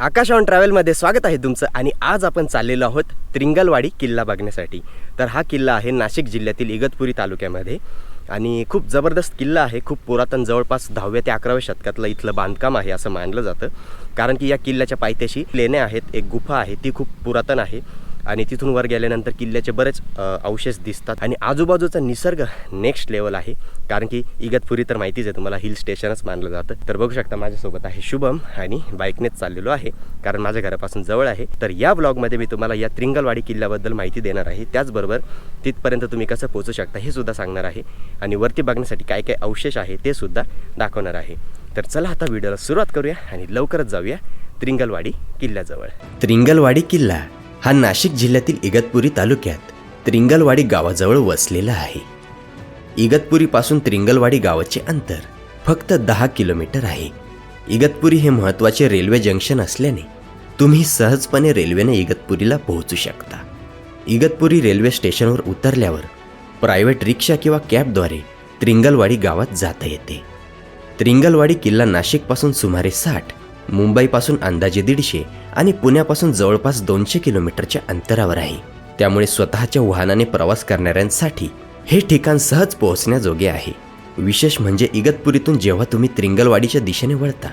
आकाश on ट्रॅव्हलमध्ये स्वागत आहे तुमचं. आणि आज आपण चाललेलो आहोत त्रिंगलवाडी किल्ला बघण्यासाठी. तर हा किल्ला आहे नाशिक जिल्ह्यातील इगतपुरी तालुक्यामध्ये आणि खूप जबरदस्त किल्ला आहे. खूप पुरातन, जवळपास 10व्या ते 11व्या शतकातलं इथलं बांधकाम आहे असं मानलं जातं. कारण की या किल्ल्याच्या पायथ्याशी लेण्या आहेत, एक गुफा आहे, ती खूप पुरातन आहे आणि तिथून वर गेल्यानंतर किल्ल्याचे बरेच अवशेष दिसतात आणि आजूबाजूचा निसर्ग नेक्स्ट लेवल आहे. कारण की इगतपुरी तर माहितीच आहे तुम्हाला, हिल स्टेशनच मानलं जातं. तर बघू शकता माझ्यासोबत आहे शुभम आणि बाईकनेच चाललेलो आहे कारण माझ्या घरापासून जवळ आहे. तर या ब्लॉगमध्ये मी तुम्हाला या त्रिंगलवाडी किल्ल्याबद्दल माहिती देणार आहे. त्याचबरोबर तिथपर्यंत तुम्ही कसं पोहोचू शकता हे सुद्धा सांगणार आहे आणि वरती बघण्यासाठी काय काय अवशेष आहे ते सुद्धा दाखवणार आहे. तर चला आता व्हिडिओला सुरुवात करूया आणि लवकरच जाऊया त्रिंगलवाडी किल्ल्याजवळ. त्रिंगलवाडी किल्ला हा नाशिक जिल्ह्यातील इगतपुरी तालुक्यात त्रिंगलवाडी गावाजवळ वसलेला आहे. इगतपुरीपासून त्रिंगलवाडी गावाचे अंतर फक्त 10 किलोमीटर आहे. इगतपुरी हे महत्त्वाचे रेल्वे जंक्शन असल्याने तुम्ही सहजपणे रेल्वेने इगतपुरीला पोहोचू शकता. इगतपुरी रेल्वे स्टेशनवर उतरल्यावर प्रायव्हेट रिक्षा किंवा कॅबद्वारे त्रिंगलवाडी गावात जाता येते. त्रिंगलवाडी किल्ला नाशिकपासून सुमारे 60, मुंबईपासून अंदाजे 150 आणि पुण्यापासून जवळपास 200 किलोमीटरच्या अंतरावर आहे. त्यामुळे स्वतःच्या वाहनाने प्रवास करणाऱ्यांसाठी हे ठिकाण सहज पोहोचण्याजोगे आहे. विशेष म्हणजे इगतपुरीतून जेव्हा तुम्ही त्रिंगलवाडीच्या दिशेने वळता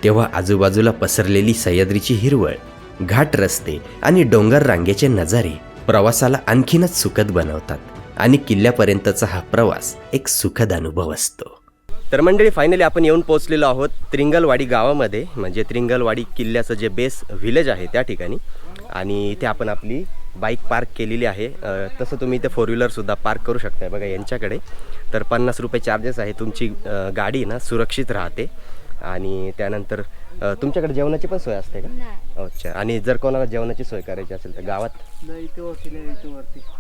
तेव्हा आजूबाजूला पसरलेली सह्याद्रीची हिरवळ, घाट रस्ते आणि डोंगर रांगेचे नजारे प्रवासाला आणखीनच सुखद बनवतात आणि किल्ल्यापर्यंतचा हा प्रवास एक सुखद अनुभव असतो. तर मंडळी, फायनली आपण येऊन पोहोचलेलो आहोत त्रिंगलवाडी गावामध्ये, म्हणजे त्रिंगलवाडी किल्ल्याचं जे बेस व्हिलेज आहे त्या ठिकाणी. आणि इथे आपण आपली बाईक पार्क केलेली आहे. तसं तुम्ही इथे 4 व्हीलरसुद्धा पार्क करू शकताय बघा यांच्याकडे. तर 50 रुपये चार्जेस आहे. तुमची गाडी ना सुरक्षित राहते. आणि त्यानंतर तुमच्याकडे जेवणाची पण सोय असते का? अच्छा. आणि जर कोणाला जेवणाची सोय करायची असेल तर गावात?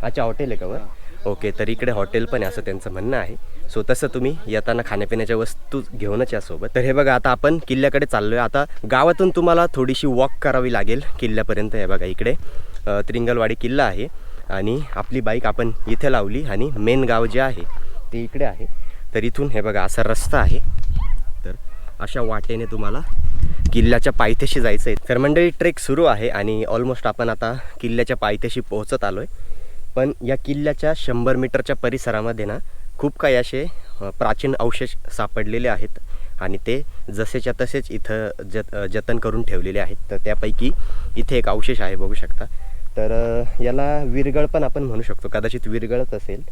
अच्छा, हॉटेल आहे का वर? ओके. तर इकडे हॉटेल पण आहे असं त्यांचं म्हणणं आहे. सो तसं तुम्ही येताना खाण्यापिण्याच्या वस्तू घेऊनच या सोबत. तर हे बघा, आता आपण किल्ल्याकडे चाललो आहे. आता गावातून तुम्हाला थोडीशी वॉक करावी लागेल किल्ल्यापर्यंत. हे बघा, इकडे त्रिंगलवाडी किल्ला आहे आणि आपली बाईक आपण इथे लावली आणि मेन गाव जे आहे ते इकडे आहे. तर इथून हे बघा असा रस्ता आहे. तर अशा वाटेने तुम्हाला किल्ल्याच्या पायथ्याशी जायचं आहे. तर मंडळी, ट्रेक सुरू आहे आणि ऑलमोस्ट आपण आता किल्ल्याच्या पायथ्याशी पोहोचत आलो आहे. पण या किल्ल्याच्या 100 मीटरच्या परिसरामध्ये ना खूप काही असे प्राचीन अवशेष सापडलेले आहेत आणि ते जसेच्या तसेच इथं जतन करून ठेवलेले आहेत. तर त्यापैकी इथे एक अवशेष आहे, बघू शकता. तर याला विरगळ पण आपण म्हणू शकतो, कदाचित विरगळच असेल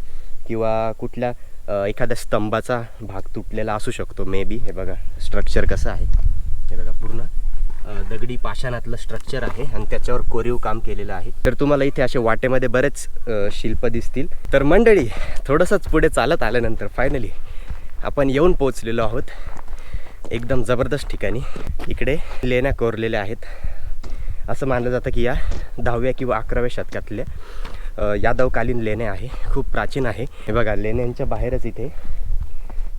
किंवा कुठल्या एखाद्या स्तंभाचा भाग तुटलेला असू शकतो मे बी. हे बघा स्ट्रक्चर कसं आहे, हे बघा पूर्ण दगडी पाषाणातलं स्ट्रक्चर आहे आणि त्याच्यावर कोरीव काम केलेलं आहे. तर तुम्हाला इथे असे वाटेमध्ये बरेच शिल्प दिसतील. तर मंडळी, थोडंसंच पुढे चालत आल्यानंतर फायनली आपण येऊन पोहोचलेलो आहोत एकदम जबरदस्त ठिकाणी. इकडे लेण्या कोरलेल्या आहेत. असं मानलं जातं की या 10व्या किंवा 11व्या शतकातल्या यादवकालीन लेण्या आहे. खूप प्राचीन आहे. हे बघा, लेण्यांच्या बाहेरच इथे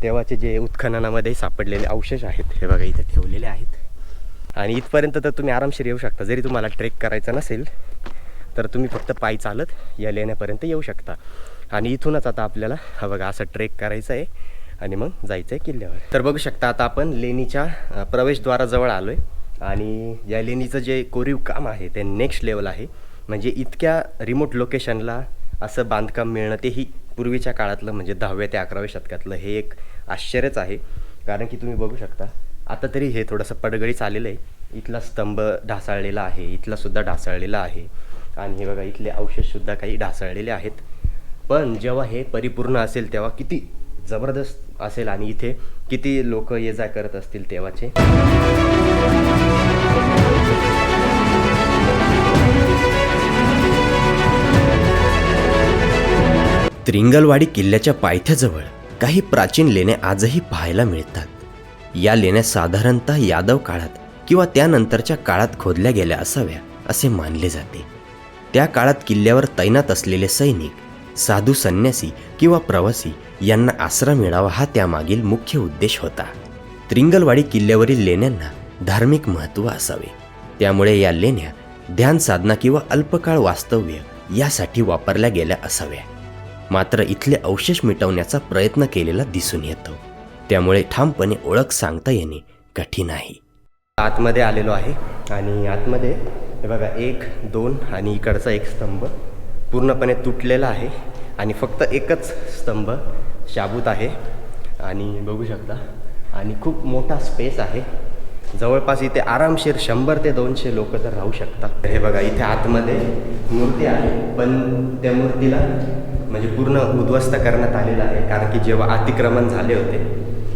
तेव्हाचे जे उत्खननामध्ये सापडलेले अवशेष आहेत हे बघा इथे ठेवलेले आहेत. आणि इथपर्यंत तर तुम्ही आरामशीर येऊ शकता. जरी तुम्हाला ट्रेक करायचा नसेल तर तुम्ही फक्त पायी चालत या लेण्यापर्यंत येऊ शकता. आणि इथूनच आता आपल्याला हा बघा असं ट्रेक करायचं आहे आणि मग जायचं आहे किल्ल्यावर. तर बघू शकता आता आपण लेणीच्या प्रवेशद्वाराजवळ आलो आहे आणि या लेणीचं जे कोरीव काम आहे ते नेक्स्ट लेवल आहे. म्हणजे इतक्या रिमोट लोकेशनला असं बांधकाम मिळणं, तेही पूर्वीच्या काळातलं, म्हणजे 10व्या ते 11व्या शतकातलं, हे एक आश्चर्यच आहे. कारण की तुम्ही बघू शकता आता तरी हे थोडंसं पडगळीच आलेलं आहे. इथला स्तंभ ढासळलेला आहे, इथलासुद्धा ढासळलेला आहे आणि हे बघा इथले अवशेषसुद्धा काही ढासळलेले आहेत. पण जेव्हा हे परिपूर्ण असेल तेव्हा किती जबरदस्त असेल आणि इथे किती लोक ये जा करत असतील तेव्हाचे. त्रिंगलवाडी किल्ल्याच्या पायथ्याजवळ काही प्राचीन लेण्या आजही पाहायला मिळतात. या लेण्या साधारणतः यादव काळात किंवा त्यानंतरच्या काळात खोदल्या गेल्या असाव्या असे मानले जाते. त्या काळात किल्ल्यावर तैनात असलेले सैनिक, साधू, संन्यासी किंवा प्रवासी यांना आसरा मिळावा हा त्यामागील मुख्य उद्देश होता. त्रिंगलवाडी किल्ल्यावरील लेण्यांना धार्मिक महत्त्व असावे, त्यामुळे या लेण्या ध्यान साधना किंवा अल्पकाळ वास्तव्य यासाठी वापरल्या गेल्या असाव्या. मात्र इथले अवशेष मिटवण्याचा प्रयत्न केलेला दिसून येतो, त्यामुळे ठामपणे ओळख सांगता येणे कठीण आहे. आतमध्ये आलेलो आहे आणि आतमध्ये हे बघा 1, 2 आणि इकडचा एक स्तंभ पूर्णपणे तुटलेला आहे आणि फक्त एकच स्तंभ शाबूत आहे आणि बघू शकता आणि खूप मोठा स्पेस आहे. जवळपास इथे आरामशीर 100 ते 200 लोक तर राहू शकतात. हे बघा इथे आतमध्ये मूर्ती आहे, पण त्या मूर्तीला म्हणजे पूर्ण उद्ध्वस्त करण्यात आलेलं आहे, कारण की जेव्हा अतिक्रमण झाले होते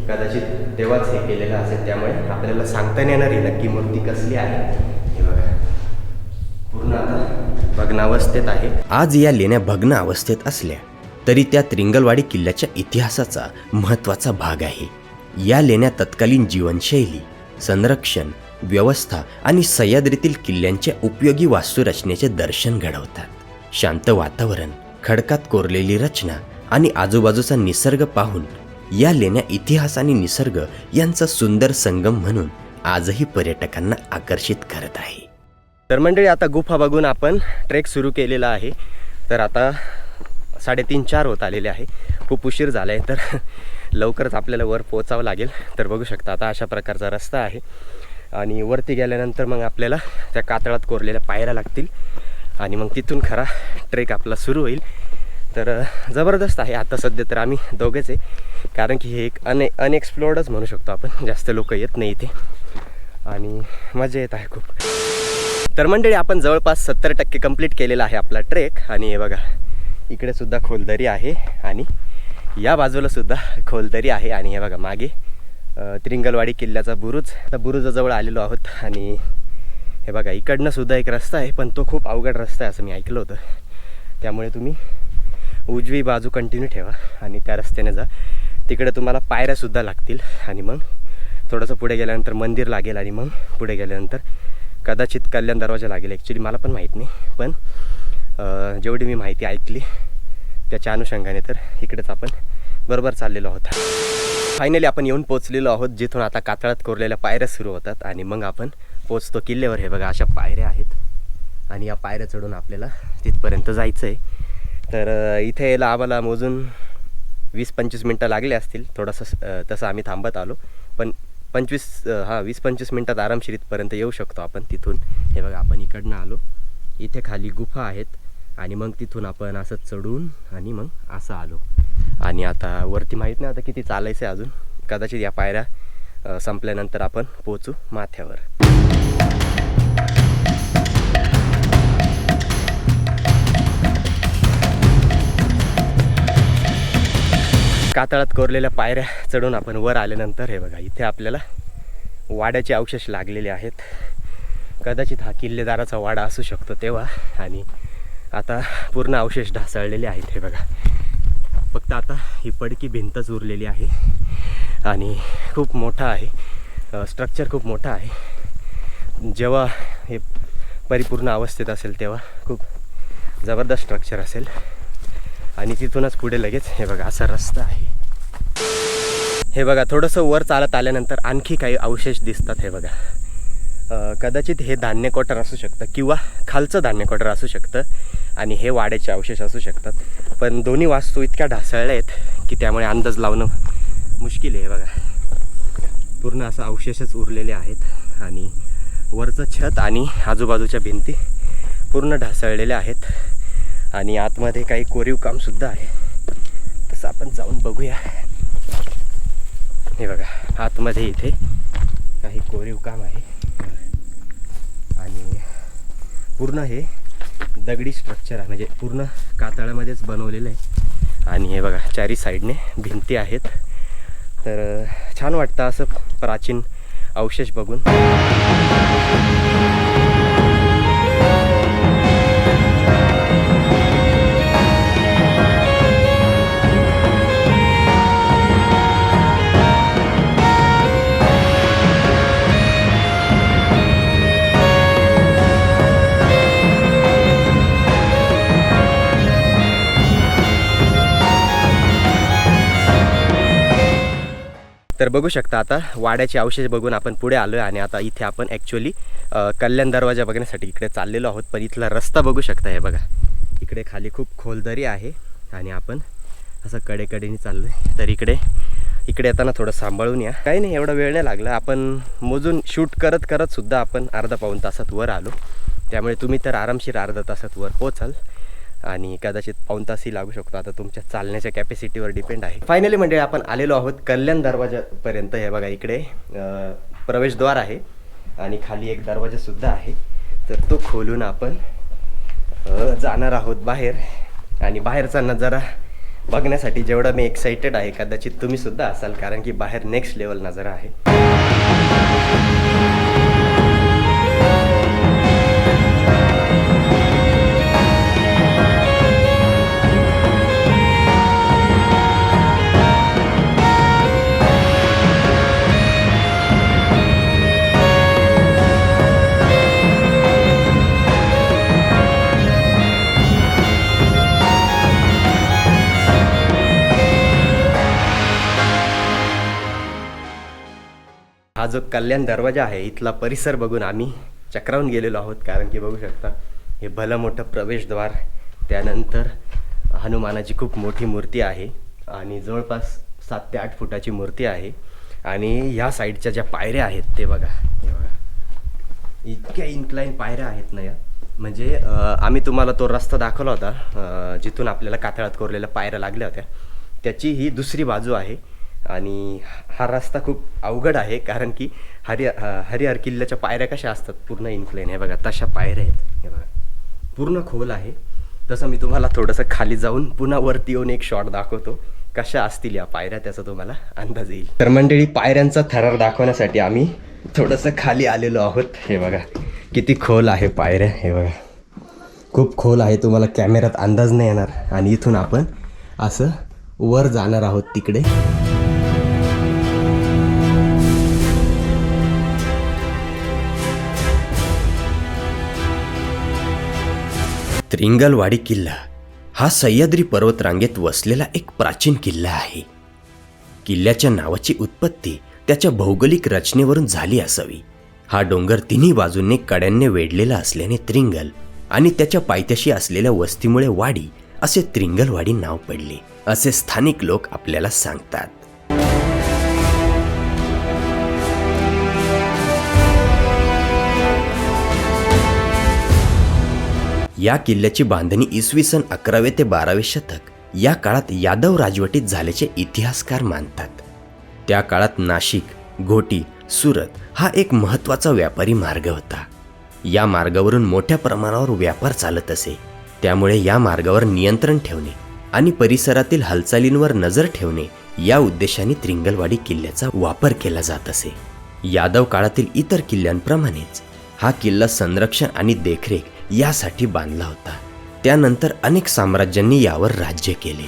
कदाचित तेव्हाच हे केलेलं असेल. त्यामुळे आपल्याला सांगता नाही येणार ही नक्की मूर्ती कसली आहे. हे बघा पूर्ण आता भग्न अवस्थेत आहे. आज या लेण्या भग्न अवस्थेत असल्या तरी त्या त्रिंगलवाडी किल्ल्याच्या इतिहासाचा महत्त्वाचा भाग आहे. या लेण्या तत्कालीन जीवनशैली, संरक्षण, व्यवस्था आणि सह्याद्रीतील किल्ल्यांच्या उपयोगी वास्तुरचनेचे दर्शन घडवतात. शांत वातावरण, खडकात कोरलेली रचना आणि आजूबाजूचा निसर्ग पाहून या लेण्या इतिहास आणि निसर्ग यांचा सुंदर संगम म्हणून आजही पर्यटकांना आकर्षित करत आहे. तर मंडळी आता गुफा बघून आपण ट्रेक सुरू केलेला आहे. तर आता 3:30-4 होत आलेले आहे. खूप उशीर झाला आहे, तर लवकरच आपल्याला वर पोचावं लागेल. तर बघू शकता आता अशा प्रकारचा रस्ता आहे आणि वरती गेल्यानंतर मग आपल्याला त्या कातळात कोरलेल्या पायऱ्या लागतील आणि मग तिथून खरा ट्रेक आपला सुरू होईल. तर जबरदस्त आहे. आता सध्या तर आम्ही दोघेच आहे, कारण की हे एक अनएक्सप्लोर्डच म्हणू शकतो आपण. जास्त लोक येत नाही इथे आणि मजा येत आहे खूप. तर मंडळी आपण जवळपास 70% कंप्लीट केलेला आहे आपला ट्रेक. आणि हे बघा इकडे सुद्धा खोलदरी आहे आणि या बाजूला सुद्धा खोलदरी आहे आणि हे बघा मागे त्रिंगलवाडी किल्ल्याचा बुरुज. आता बुरुजाजवळ आलेलो आहोत आणि हे बघा इकडनं सुद्धा एक रस्ता आहे, पण तो खूप अवघड रस्ता आहे असं मी ऐकलं होतं. त्यामुळे तुम्ही उजवी बाजू कंटिन्यू ठेवा आणि त्या रस्त्याने जा. तिकडे तुम्हाला पायऱ्यासुद्धा लागतील आणि मग थोडंसं पुढे गेल्यानंतर मंदिर लागेल आणि मग पुढे गेल्यानंतर कदाचित कल्याण दरवाजा लागेल. ॲक्च्युली मला पण माहीत नाही, पण जेवढी मी माहिती ऐकली त्याच्या अनुषंगाने तर इकडेच आपण बरोबर चाललेलो आहोत. फायनली आपण येऊन पोचलेलो आहोत, जिथून आता कातळात कोरलेल्या पायऱ्या सुरू होतात आणि मग आपण पोचतो किल्ल्यावर. हे बघा अशा पायऱ्या आहेत आणि या पायऱ्या चढून आपल्याला तिथपर्यंत जायचं आहे. तर इथे यायला आम्हाला मोजून 20-25 मिनटं लागले असतील. थोडंसं तसं आम्ही थांबत आलो, पण 20-25 मिनटात आरामशीर इथपर्यंत येऊ शकतो आपण तिथून. हे बघा आपण इकडनं आलो, इथे खाली गुफा आहेत आणि मग तिथून आपण असं चढून आणि मग असं आलो आणि आता वरती माहीत नाही आता किती चालायचं आहे अजून. कदाचित या पायऱ्या संपल्यानंतर आपण पोचू माथ्यावर. कातळात कोरलेल्या पायऱ्या चढून आपण वर आल्यानंतर हे बघा इथे आपल्याला वाड्याचे अवशेष लागलेले आहेत. कदाचित हा किल्लेदाराचा वाडा असू शकतो तेव्हा. आणि आता पूर्ण अवशेष ढासळलेले आहेत. हे बघा फक्त आता ही पडकी भिंतच उरलेली आहे आणि खूप मोठा आहे, स्ट्रक्चर खूप मोठा आहे. जेव्हा हे परिपूर्ण अवस्थेत असेल तेव्हा खूप जबरदस्त स्ट्रक्चर असेल. आणि तिथूनच पुढे लगेच हे बघा असा रस्ता आहे. हे बघा थोडंसं वर चालत आल्यानंतर आणखी काही अवशेष दिसतात. हे बघा कदाचित हे धान्य कोटर असू शकतं किंवा खालचं धान्य कोटर असू शकतं आणि हे वाड्याचे अवशेष असू शकतात. पण दोन्ही वास्तू इतक्या ढासळल्या आहेत की त्यामुळे अंदाज लावणं मुश्किल आहे. बघा पूर्ण असं अवशेषच उरलेले आहेत आणि वरचं छत आणि आजूबाजूच्या भिंती पूर्ण ढासळलेल्या आहेत आणि आतमध्ये काही कोरीव कामसुद्धा आहे. तसं आपण जाऊन बघूया. हे बघा आतमध्ये इथे काही कोरीव काम आहे आणि पूर्ण हे दगडी स्ट्रक्चर आहे, म्हणजे पूर्ण कातळामध्येच बनवलेलं आहे. आणि हे बघा चारी साईडने भिंती आहेत. तर छान वाटतं असं प्राचीन अवशेष बघून. तर बघू शकता आता वाड्याचे अवशेष बघून आपण पुढे आलो आहे आणि आता इथे आपण ॲक्च्युली कल्याण दरवाजा बघण्यासाठी इकडे चाललेलो आहोत. पण इथला रस्ता बघू शकता. हे बघा इकडे खाली खूप खोलदरी आहे आणि आपण असं कडेकडेने चाललो आहे. तर इकडे इकडे येताना थोडं सांभाळून या. काही नाही, एवढा वेळ नाही लागला. आपण मोजून शूट करत करत सुद्धा आपण अर्धा पाऊण तासात वर आलो. त्यामुळे तुम्ही तर आरामशीर अर्धा तासात वर पोचाल आणि कदाचित पाऊण तासही लागू शकतो. आता तुमच्या चालण्याच्या कॅपॅसिटीवर डिपेंड आहे. फायनली म्हणजे आपण आलेलो आहोत कल्याण दरवाजापर्यंत. हे बघा इकडे प्रवेशद्वार आहे आणि खाली एक दरवाजासुद्धा आहे. तर तो खोलून आपण जाणार आहोत बाहेर. आणि बाहेरचा नजारा बघण्यासाठी जेवढा मी एक्साइटेड आहे कदाचित तुम्ही सुद्धा असाल, कारण की बाहेर नेक्स्ट लेवल नजारा आहे. हा जो कल्याण दरवाजा आहे इथला परिसर बघून आम्ही चक्रावून गेलेलो आहोत. कारण की बघू शकता हे भलं मोठं प्रवेशद्वार, त्यानंतर हनुमानाची खूप मोठी मूर्ती आहे आणि जवळपास 7 ते 8 फुटाची मूर्ती आहे. आणि ह्या साईडच्या ज्या पायऱ्या आहेत ते बघा, हे बघा इतक्या इन्क्लाइन पायऱ्या आहेत ना या. म्हणजे आम्ही तुम्हाला तो रस्ता दाखवला होता जिथून आपल्याला कातळात कोरलेल्या पायऱ्या लागल्या होत्या, त्याची ही दुसरी बाजू आहे. आणि हा रस्ता खूप अवघड आहे कारण की हरिहर किल्ल्याच्या पायऱ्या कशा असतात पूर्ण इन्क्लाइन, हे बघा तशा पायऱ्या आहेत. हे बघा पूर्ण खोल आहे. तसं मी तुम्हाला थोडंसं खाली जाऊन पुन्हा वरती येऊन एक शॉट दाखवतो कशा असतील या पायऱ्या, त्याचा तुम्हाला अंदाज येईल. तर मंडळी, पायऱ्यांचा थरार दाखवण्यासाठी आम्ही थोडंसं खाली आलेलो आहोत. हे बघा किती खोल आहे पायऱ्या, हे बघा खूप खोल आहे, तुम्हाला कॅमेऱ्यात अंदाज नाही येणार. आणि इथून आपण असं वर जाणार आहोत तिकडे. त्रिंगलवाडी किल्ला हा सह्याद्री पर्वतरांगेत वसलेला एक प्राचीन किल्ला आहे. किल्ल्याच्या नावाची उत्पत्ती त्याच्या भौगोलिक रचनेवरून झाली असावी. हा डोंगर तिन्ही बाजूंनी कड्यांनी वेढलेला असल्याने त्रिंगल आणि त्याच्या पायथ्याशी असलेल्या वस्तीमुळे वाडी असे त्रिंगलवाडी नाव पडले, असे स्थानिक लोक आपल्याला सांगतात. या किल्ल्याची बांधणी इसवी सन 11वे ते 12वे शतक या काळात यादव राजवटीत झाल्याचे इतिहासकार मानतात. त्या काळात नाशिक, घोटी, सुरत हा एक महत्त्वाचा व्यापारी मार्ग होता. या मार्गावरून मोठ्या प्रमाणावर व्यापार चालत असे. त्यामुळे या मार्गावर नियंत्रण ठेवणे आणि परिसरातील हालचालींवर नजर ठेवणे या उद्देशाने त्रिंगलवाडी किल्ल्याचा वापर केला जात असे. यादव काळातील इतर किल्ल्यांप्रमाणेच हा किल्ला संरक्षण आणि देखरेख यासाठी बांधला होता. त्यानंतर अनेक साम्राज्यांनी यावर राज्य केले.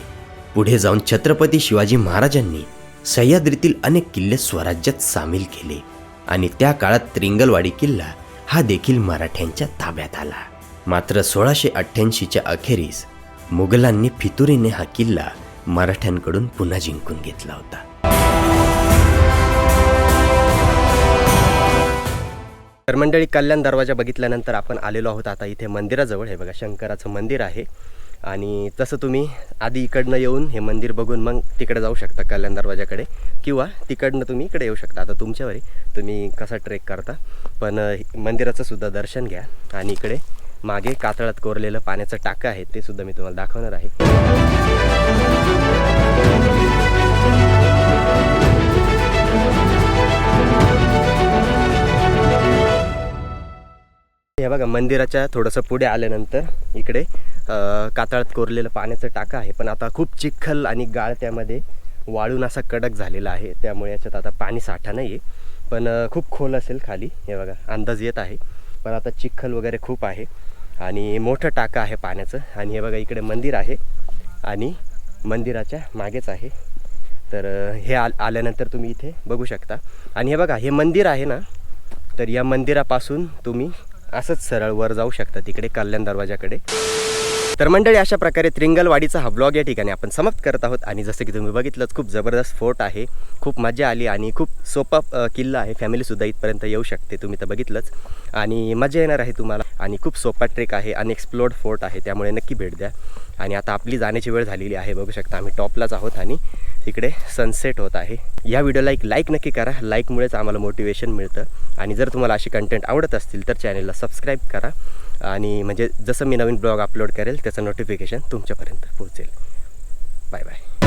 पुढे जाऊन छत्रपती शिवाजी महाराजांनी सह्याद्रीतील अनेक किल्ले स्वराज्यात सामील केले आणि त्या काळात त्रिंगलवाडी किल्ला हा देखील मराठ्यांच्या ताब्यात आला. मात्र 1688च्या अखेरीस मुघलांनी फितुरीने हा किल्ला मराठ्यांकडून पुन्हा जिंकून घेतला होता. तर मंडळी, कल्याण दरवाजा बघितल्यानंतर आपण आलेलो आहोत आता इथे मंदिराजवळ. हे बघा शंकराचं मंदिर आहे आणि तसं तुम्ही आधी इकडनं येऊन हे मंदिर बघून मग तिकडे जाऊ शकता कल्याण दरवाजाकडे, किंवा तिकडनं तुम्ही इकडे येऊ शकता. आता तुमच्यावर आहे तुम्ही कसा ट्रेक करता, पण मंदिराचं सुद्धा दर्शन घ्या. आणि इकडे मागे कातळात कोरलेलं पाण्याचं टाकं आहे ते सुद्धा मी तुम्हाला दाखवणार आहे. हे बघा मंदिराच्या थोडंसं पुढे आल्यानंतर इकडे कातळात कोरलेलं पाण्याचं टाकं आहे, पण आता खूप चिखल आणि गाळ त्यामध्ये वाळून असा कडक झालेला आहे, त्यामुळे याच्यात आता पाणी साठा नाही आहे. पण खूप खोल असेल खाली, हे बघा अंदाज येत आहे. पण आता चिखल वगैरे खूप आहे आणि मोठं टाकं आहे पाण्याचं. आणि हे बघा इकडे मंदिर आहे आणि मंदिराच्या मागेच आहे. तर हे आल्यानंतर तुम्ही इथे बघू शकता. आणि हे बघा हे मंदिर आहे ना, तर या मंदिरापासून तुम्ही असंच सरळ वर जाऊ शकता तिकडे कल्याण दरवाजाकडे. तर मंडळी, अशा प्रकारे त्रिंगलवाडीचा हा ब्लॉग या ठिकाणी आपण समाप्त करत आहोत. आणि जसं की तुम्ही बघितलंच खूप जबरदस्त फोर्ट आहे, खूप मजा आली आणि खूप सोपा किल्ला आहे. फॅमिलीसुद्धा इथपर्यंत येऊ शकते, तुम्ही तर बघितलंच आणि मजा येणार आहे तुम्हाला. आणि खूप सोपा ट्रेक आहे, अनएक्सप्लोर्ड फोर्ट आहे, त्यामुळे नक्की भेट द्या. आणि आता आपली जाण्याची वेळ झालेली आहे, बघू शकता आम्ही टॉपलाच आहोत आणि इकडे सनसेट होत आहे. या व्हिडिओला एक लाईक नक्की करा. लाईकमुळेच आम्हाला मोटिवेशन मिळतं. आणि जर तुम्हाला अशी कंटेंट आवडत असतील तर चॅनलला सबस्क्राईब करा. आणि म्हणजे जसं मी नवीन ब्लॉग अपलोड करेल त्याचं नोटिफिकेशन तुमच्यापर्यंत पोहोचेल. Bye bye.